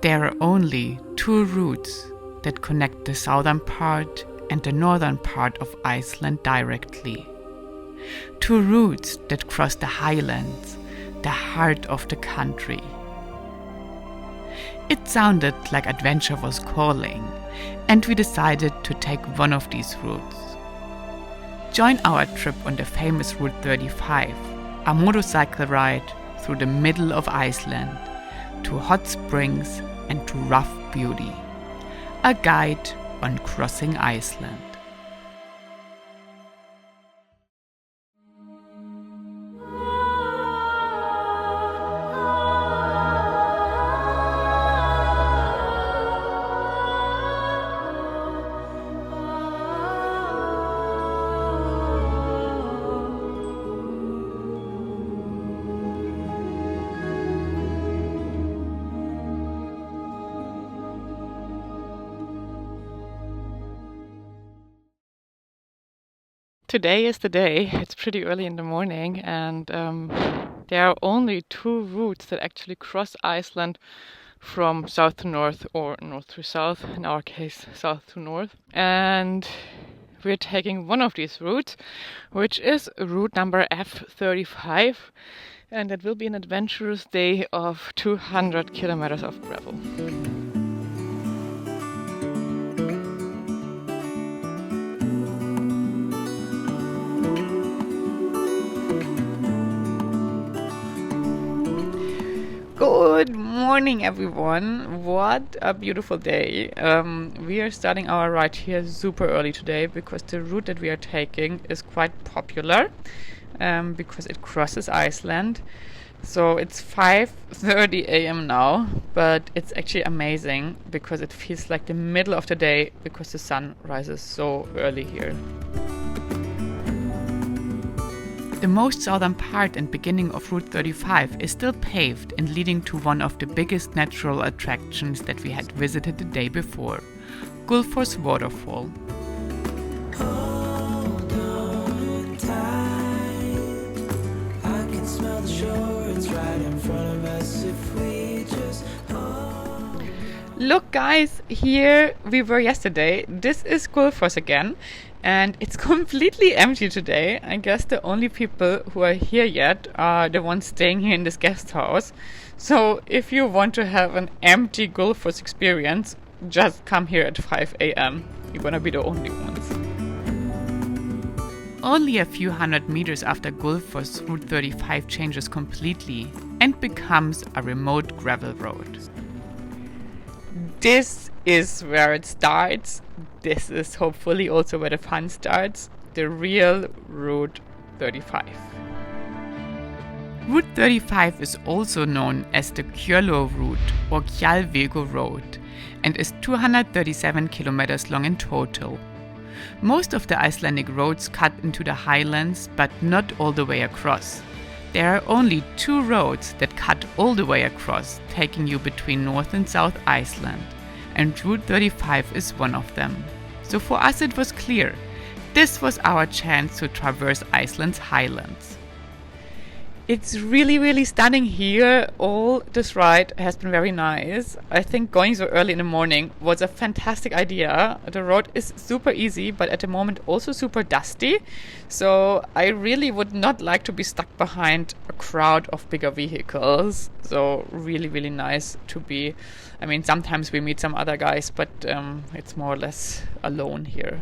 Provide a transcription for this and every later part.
There are only two routes that connect the southern part and the northern part of Iceland directly. Two routes that cross the highlands, the heart of the country. It sounded like adventure was calling, and we decided to take one of these routes. Join our trip on the famous Route 35, a motorcycle ride through the middle of Iceland, to hot springs and to rough beauty. A guide on crossing Iceland. Today is the day. It's pretty early in the morning, and there are only two routes that actually cross Iceland from south to north or north to south, in our case south to north. And we're taking one of these routes, which is route number F35, and it will be an adventurous day of 200 kilometers of gravel. Good morning, everyone. What a beautiful day. We are starting our ride here super early today because the route that we are taking is quite popular because it crosses Iceland. So it's 5:30 a.m. now, but it's actually amazing because it feels like the middle of the day because the sun rises so early here. The most southern part and beginning of Route 35 is still paved and leading to one of the biggest natural attractions that we had visited the day before, Gullfoss Waterfall. Look guys, here we were yesterday. This is Gullfoss again. And it's completely empty today. I guess the only people who are here yet are the ones staying here in this guest house. So if you want to have an empty Gullfoss experience, just come here at 5 a.m. You're gonna be the only ones. Only a few hundred meters after Gullfoss, Route 35 changes completely and becomes a remote gravel road. This is where it starts. This is hopefully also where the fun starts, the real Route 35. Route 35 is also known as the Kjölo route or Kjalvego road and is 237 kilometers long in total. Most of the Icelandic roads cut into the highlands, but not all the way across. There are only two roads that cut all the way across, taking you between North and South Iceland. And Route 35 is one of them. So for us it was clear, this was our chance to traverse Iceland's highlands. It's really stunning here. All this ride has been very nice. I think going so early in the morning was a fantastic idea. The road is super easy, but at the moment also super dusty. So I really would not like to be stuck behind a crowd of bigger vehicles. So really nice to be. I mean, sometimes we meet some other guys, but it's more or less alone here.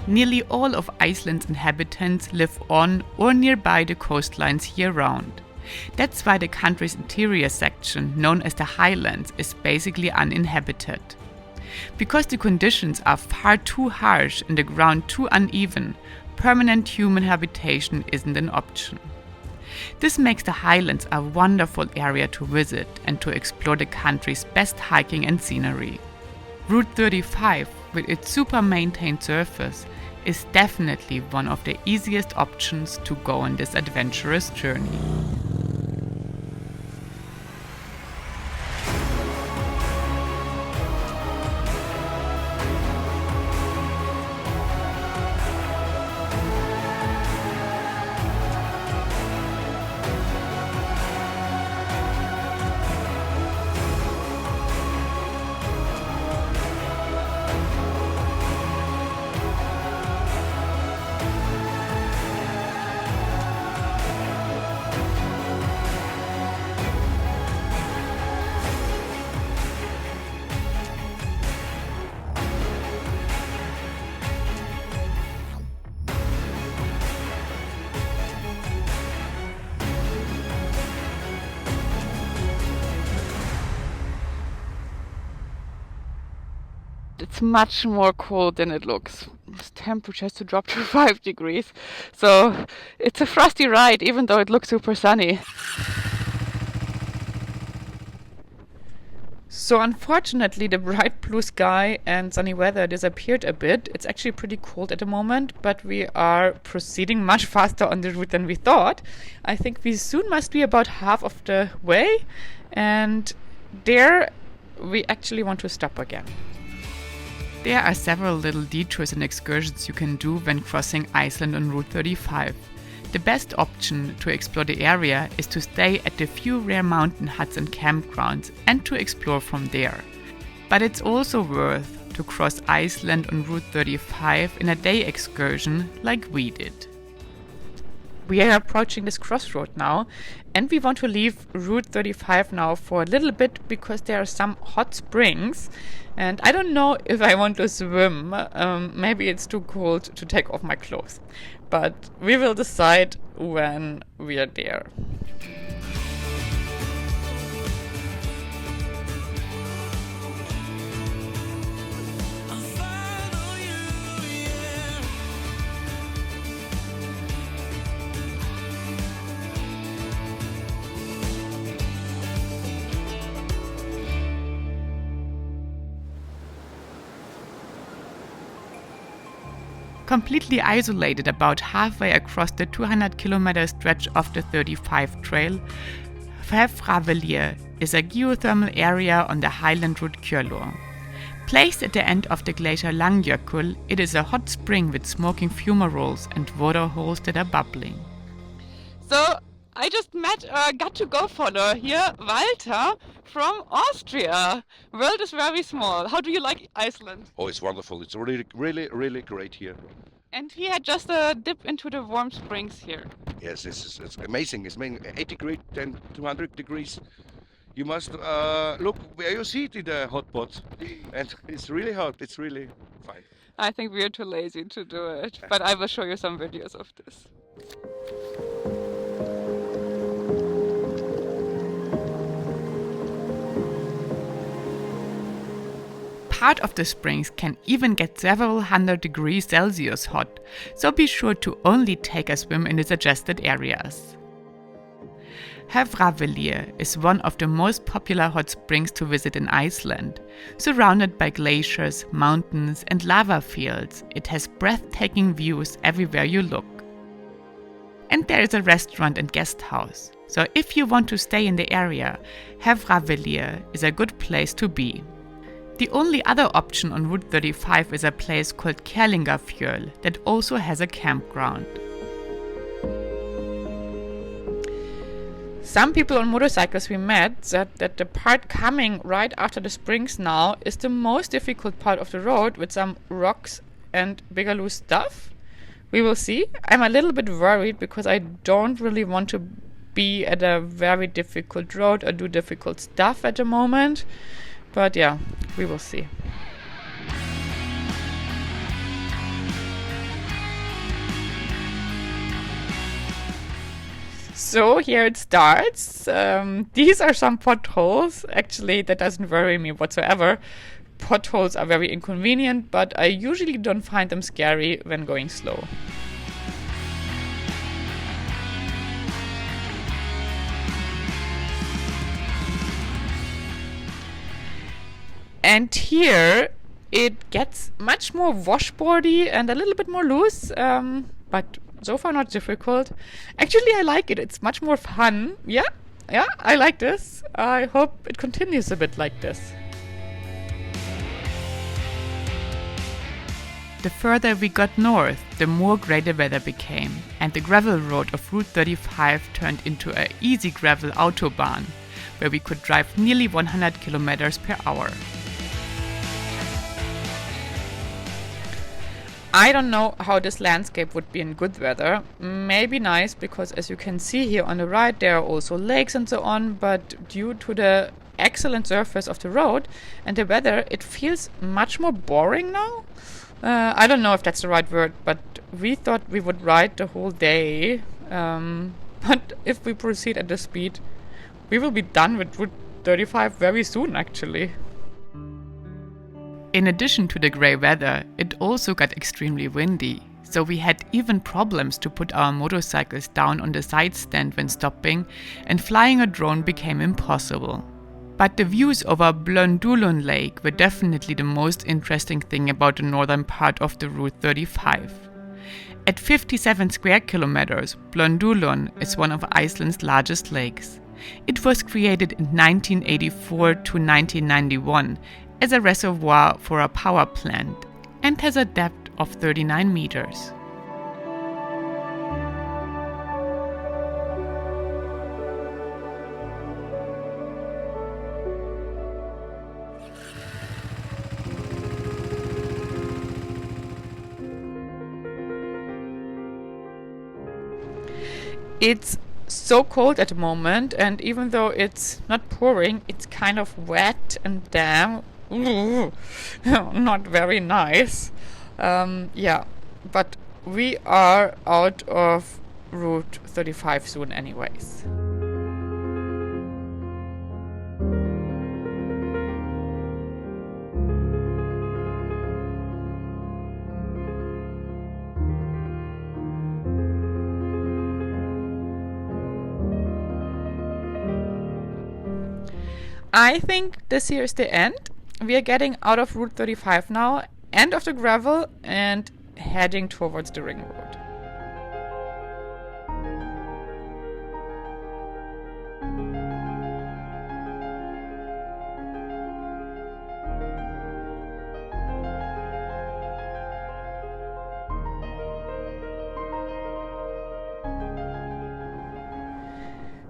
Nearly all of Iceland's inhabitants live on or nearby the coastlines year-round. That's why the country's interior section, known as the Highlands, is basically uninhabited. Because the conditions are far too harsh and the ground too uneven, permanent human habitation isn't an option. This makes the Highlands a wonderful area to visit and to explore the country's best hiking and scenery. Route 35, with its super maintained surface, is definitely one of the easiest options to go on this adventurous journey. it's much more cold than it looks. This temperature has to drop to 5 degrees. So it's a frosty ride, even though it looks super sunny. So unfortunately, the bright blue sky and sunny weather disappeared a bit. It's actually pretty cold at the moment, but we are proceeding much faster on the route than we thought. I think we soon must be about half of the way, and there we actually want to stop again. There are several little detours and excursions you can do when crossing Iceland on Route 35. The best option to explore the area is to stay at the few rare mountain huts and campgrounds and to explore from there. But it's also worth to cross Iceland on Route 35 in a day excursion like we did. We are approaching this crossroad now, and we want to leave Route 35 now for a little bit because there are some hot springs, and I don't know if I want to swim. Maybe it's too cold to take off my clothes, but we will decide when we are there. Completely isolated about halfway across the 200-kilometer stretch of the 35 trail, Fehfravellir is a geothermal area on the highland route Kjolur. Placed at the end of the glacier Langjökull, it is a hot spring with smoking fumaroles and water holes that are bubbling. So I just met a got-to-go follower here, Walter, from Austria. World is very small. How do you like Iceland? Oh, it's wonderful. It's really great here. And he had just a dip into the warm springs here. Yes, it's amazing. It's 80 degrees and 200 degrees. You must look where you see it in the hot pot. And it's really hot. It's really fine. I think we are too lazy to do it, but I will show you some videos of this. Part of the springs can even get several hundred degrees Celsius hot, so be sure to only take a swim in the suggested areas. Fehfravellir is one of the most popular hot springs to visit in Iceland. Surrounded by glaciers, mountains and lava fields, it has breathtaking views everywhere you look. And there is a restaurant and guest house, so if you want to stay in the area, Fehfravellir is a good place to be. The only other option on Route 35 is a place called Kerlingarfjöll that also has a campground. Some people on motorcycles we met said that the part coming right after the springs now is the most difficult part of the road with some rocks and bigger loose stuff. We will see. I'm a little bit worried because I don't really want to be at a very difficult road or do difficult stuff at the moment. But yeah, we will see. So here it starts. These are some potholes. Actually, that doesn't worry me whatsoever. Potholes are very inconvenient, but I usually don't find them scary when going slow. And here it gets much more washboardy and a little bit more loose, but so far not difficult. Actually, I like it. It's much more fun. Yeah, I like this. I hope it continues a bit like this. The further we got north, the more grey the weather became, and the gravel road of Route 35 turned into an easy gravel autobahn, where we could drive nearly 100 kilometers per hour. I don't know how this landscape would be in good weather. Maybe nice, because as you can see here on the right, there are also lakes and so on, but due to the excellent surface of the road and the weather, it feels much more boring now. I don't know if that's the right word, but we thought we would ride the whole day. But if we proceed at this speed, we will be done with Route 35 very soon, actually. In addition to the grey weather, it also got extremely windy, so we had even problems to put our motorcycles down on the side stand when stopping, and flying a drone became impossible. But the views over Blåndullen Lake were definitely the most interesting thing about the northern part of the Route 35. At 57 square kilometers, Blåndullen is one of Iceland's largest lakes. It was created in 1984 to 1991 as a reservoir for a power plant and has a depth of 39 meters. It's so cold at the moment, and even though it's not pouring, it's kind of wet and damp. Ooh, not very nice. Yeah, but we are out of Route 35 soon anyways. I think this here is the end. We are getting out of Route 35 now, end of the gravel, and heading towards the ring road.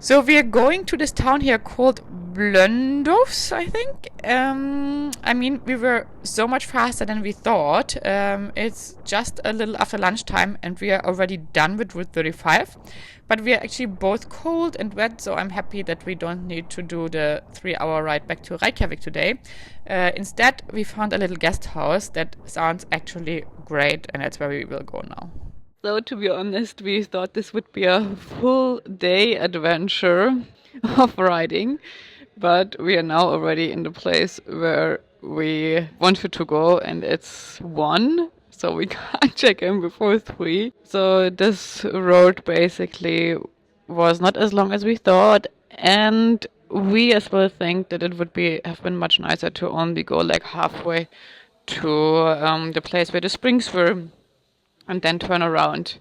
So we are going to this town here called Blönduós, I think. I mean, we were so much faster than we thought. It's just a little after lunchtime and we are already done with Route 35. But we are actually both cold and wet, so I'm happy that we don't need to do the 3-hour ride back to Reykjavik today. Instead, we found a little guest house that sounds actually great, and that's where we will go now. So to be honest, we thought this would be a full day adventure of riding, but we are now already in the place where we wanted to go, and it's 1, so we can't check in before 3. So this road basically was not as long as we thought, and we as well think that it would have been much nicer to only go like halfway to the place where the springs were, and then turn around.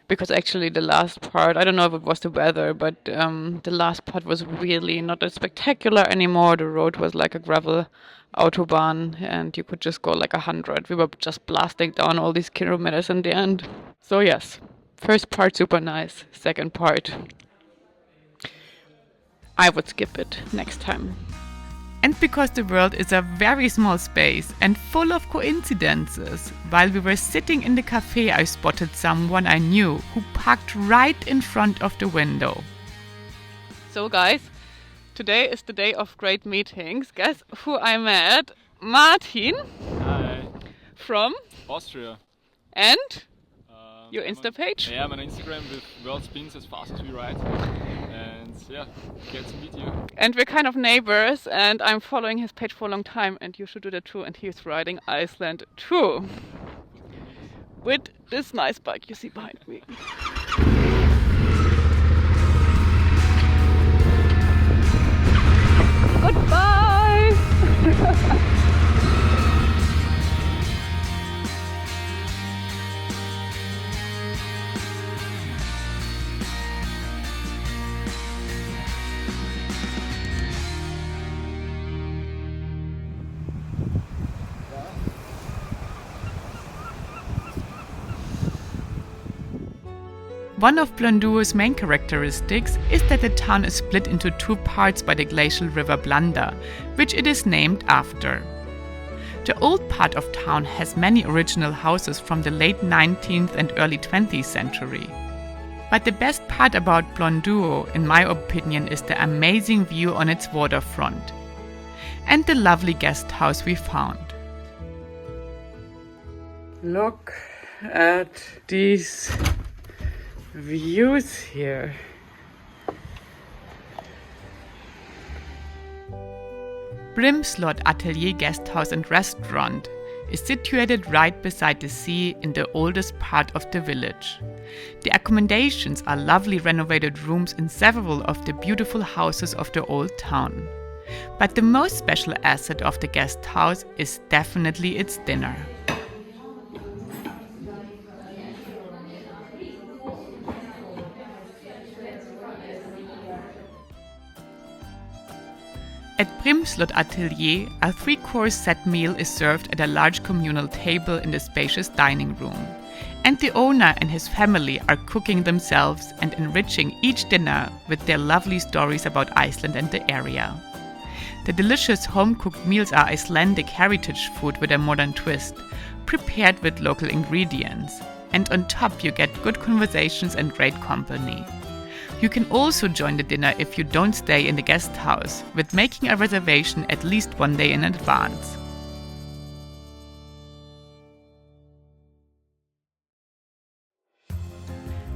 Because actually the last part, I don't know if it was the weather, but the last part was really not as spectacular anymore. The road was like a gravel autobahn and you could just go like 100. We were just blasting down all these kilometers in the end. So yes, first part super nice, second part I would skip it next time. And because the world is a very small space and full of coincidences, while we were sitting in the cafe, I spotted someone I knew who parked right in front of the window. So guys, today is the day of great meetings. Guess who I met? Martin. Hi. From? Austria. And? Your Insta page? Yeah, my Instagram with World Spins as fast as we ride. And yeah, get to meet you. And we're kind of neighbors, and I'm following his page for a long time, and you should do that too. And he's riding Iceland too. With this nice bike you see behind me. Goodbye! One of Blönduós's main characteristics is that the town is split into 2 parts by the glacial river Blanda, which it is named after. The old part of town has many original houses from the late 19th and early 20th century. But the best part about Blönduós, in my opinion, is the amazing view on its waterfront and the lovely guest house we found. Look at these views here. Brimslot Atelier Guesthouse and Restaurant is situated right beside the sea in the oldest part of the village. The accommodations are lovely renovated rooms in several of the beautiful houses of the old town. But the most special asset of the guest house is definitely its dinner. At Brimslot Atelier, a 3-course set meal is served at a large communal table in the spacious dining room. And the owner and his family are cooking themselves and enriching each dinner with their lovely stories about Iceland and the area. The delicious home-cooked meals are Icelandic heritage food with a modern twist, prepared with local ingredients. And on top you get good conversations and great company. You can also join the dinner if you don't stay in the guest house, with making a reservation at least 1 day in advance.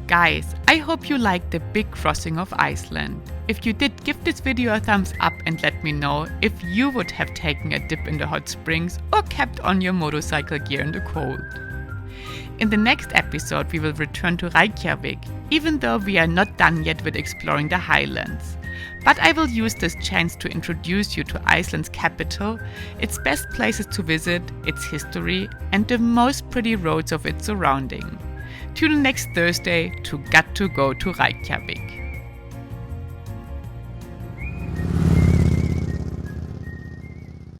Guys, I hope you liked the big crossing of Iceland. If you did, give this video a thumbs up and let me know if you would have taken a dip in the hot springs or kept on your motorcycle gear in the cold. In the next episode we will return to Reykjavik, even though we are not done yet with exploring the highlands. But I will use this chance to introduce you to Iceland's capital, its best places to visit, its history, and the most pretty roads of its surrounding. Tune in next Thursday to Got to Go to Reykjavik.